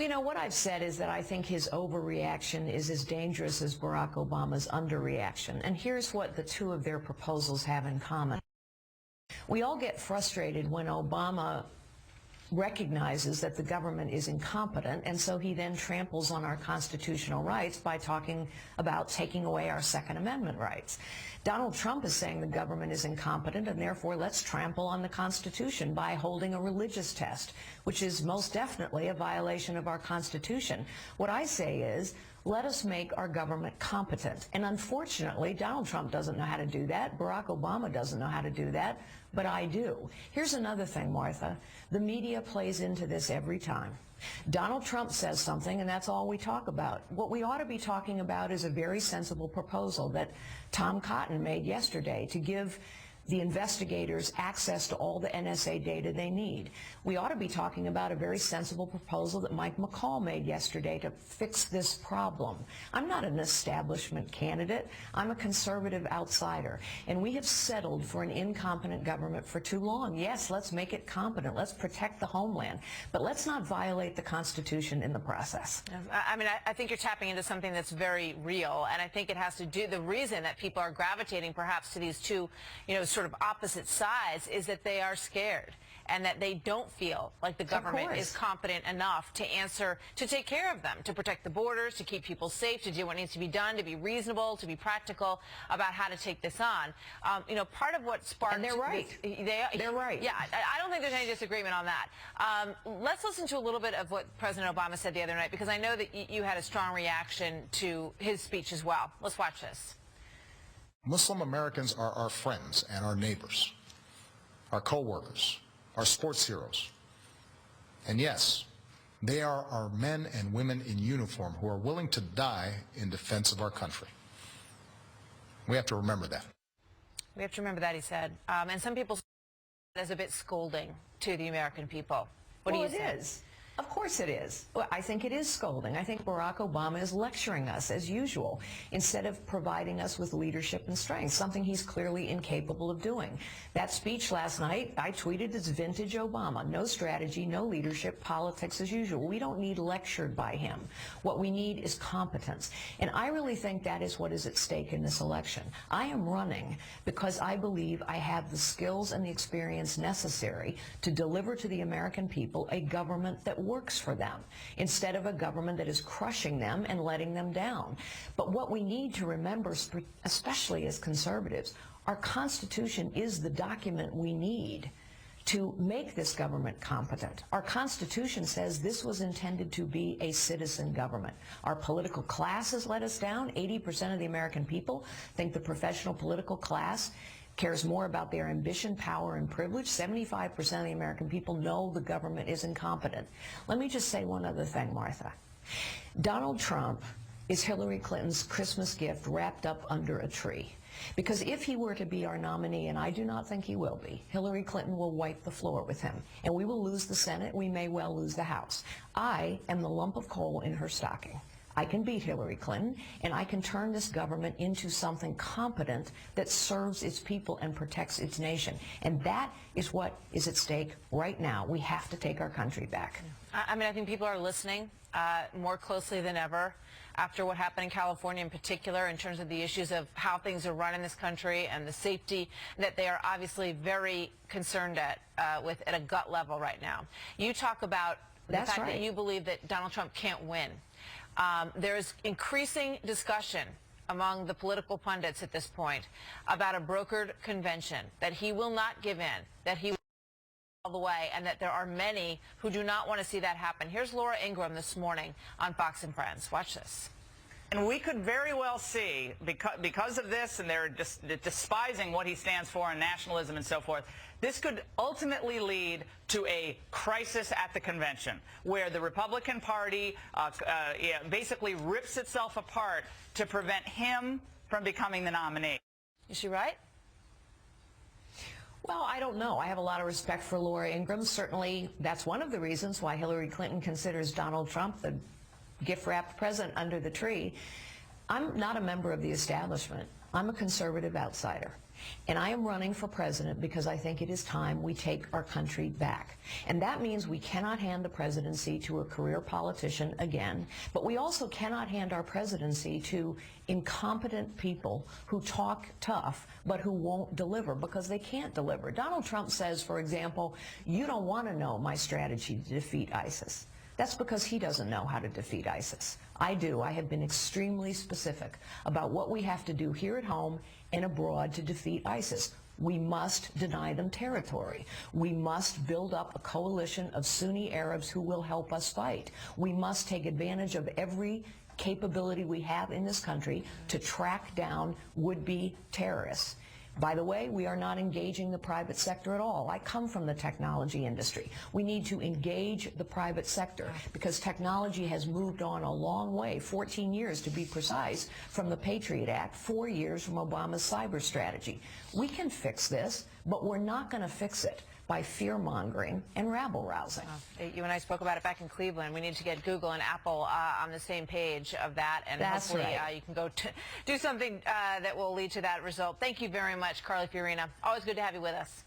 Well, you know, what I've said is that I think his overreaction is as dangerous as Barack Obama's underreaction. And here's what the two of their proposals have in common. We all get frustrated when Obama recognizes that the government is incompetent, and so he then tramples on our constitutional rights by talking about taking away our Second Amendment rights. Donald Trump is saying the government is incompetent, and therefore let's trample on the Constitution by holding a religious test, which is most definitely a violation of our Constitution. What I say is, let us make our government competent. And unfortunately, Donald Trump doesn't know how to do that. Barack Obama doesn't know how to do that, but I do. Here's another thing, Martha. The media plays into this every time. Donald Trump says something, and that's all we talk about. What we ought to be talking about is a very sensible proposal that Tom Cotton made yesterday to give the investigators access to all the NSA data they need. We ought to be talking about a very sensible proposal that Mike McCall made yesterday to fix this problem. I'm not an establishment candidate. I'm a conservative outsider. And we have settled for an incompetent government for too long. Yes, let's make it competent. Let's protect the homeland. But let's not violate the Constitution in the process. I mean, I think you're tapping into something that's very real. And I think it has to do, the reason that people are gravitating perhaps to these two, sort of opposite sides is that they are scared and that they don't feel like the government is competent enough to answer, to take care of them, to protect the borders, to keep people safe, to do what needs to be done, to be reasonable, to be practical about how to take this on. Part of what sparked... And they're right. They're right. Yeah, I don't think there's any disagreement on that. Let's listen to a little bit of what President Obama said the other night, because I know that you had a strong reaction to his speech as well. Let's watch this. Muslim Americans are our friends and our neighbors, our co-workers, our sports heroes. And yes, they are our men and women in uniform who are willing to die in defense of our country. We have to remember that. We have to remember that, he said. And some people see it as a bit scolding to the American people. What do you say? It is. Of course it is. Well, I think it is scolding. I think Barack Obama is lecturing us, as usual, instead of providing us with leadership and strength, something he's clearly incapable of doing. That speech last night, I tweeted, it's vintage Obama. No strategy, no leadership, politics as usual. We don't need lectured by him. What we need is competence. And I really think that is what is at stake in this election. I am running because I believe I have the skills and the experience necessary to deliver to the American people a government that works for them, instead of a government that is crushing them and letting them down. But what we need to remember, especially as conservatives, our Constitution is the document we need to make this government competent. Our Constitution says this was intended to be a citizen government. Our political class has let us down. 80% of the American people think the professional political class cares more about their ambition, power, and privilege. 75% of the American people know the government is incompetent. Let me just say one other thing, Martha. Donald Trump is Hillary Clinton's Christmas gift wrapped up under a tree. Because if he were to be our nominee, and I do not think he will be, Hillary Clinton will wipe the floor with him. And we will lose the Senate. We may well lose the House. I am the lump of coal in her stocking. I can beat Hillary Clinton, and I can turn this government into something competent that serves its people and protects its nation. And that is what is at stake right now. We have to take our country back. I mean, I think people are listening more closely than ever after what happened in California in particular, in terms of the issues of how things are run in this country and the safety that they are obviously very concerned at a gut level right now. You talk about the fact that you believe that Donald Trump can't win. There's increasing discussion among the political pundits at this point about a brokered convention, that he will not give in, that he will all the way, and that there are many who do not want to see that happen. Here's Laura Ingraham this morning on Fox and Friends. Watch this. And we could very well see, because of this, and they're just despising what he stands for and nationalism and so forth, this could ultimately lead to a crisis at the convention, where the Republican Party basically rips itself apart to prevent him from becoming the nominee. Is she right? Well, I don't know. I have a lot of respect for Laura Ingraham. Certainly, that's one of the reasons why Hillary Clinton considers Donald Trump the gift-wrapped present under the tree. I'm not a member of the establishment. I'm a conservative outsider. And I am running for president because I think it is time we take our country back. And that means we cannot hand the presidency to a career politician again, but we also cannot hand our presidency to incompetent people who talk tough but who won't deliver because they can't deliver. Donald Trump says, for example, you don't want to know my strategy to defeat ISIS. That's because he doesn't know how to defeat ISIS. I do. I have been extremely specific about what we have to do here at home and abroad to defeat ISIS. We must deny them territory. We must build up a coalition of Sunni Arabs who will help us fight. We must take advantage of every capability we have in this country to track down would-be terrorists. By the way, we are not engaging the private sector at all. I come from the technology industry. We need to engage the private sector because technology has moved on a long way, 14 years to be precise, from the Patriot Act, 4 years from Obama's cyber strategy. We can fix this, but we're not going to fix it by fear-mongering and rabble-rousing. You and I spoke about it back in Cleveland. We need to get Google and Apple on the same page of that, and That's hopefully right. you can go do something that will lead to that result. Thank you very much, Carly Fiorina. Always good to have you with us.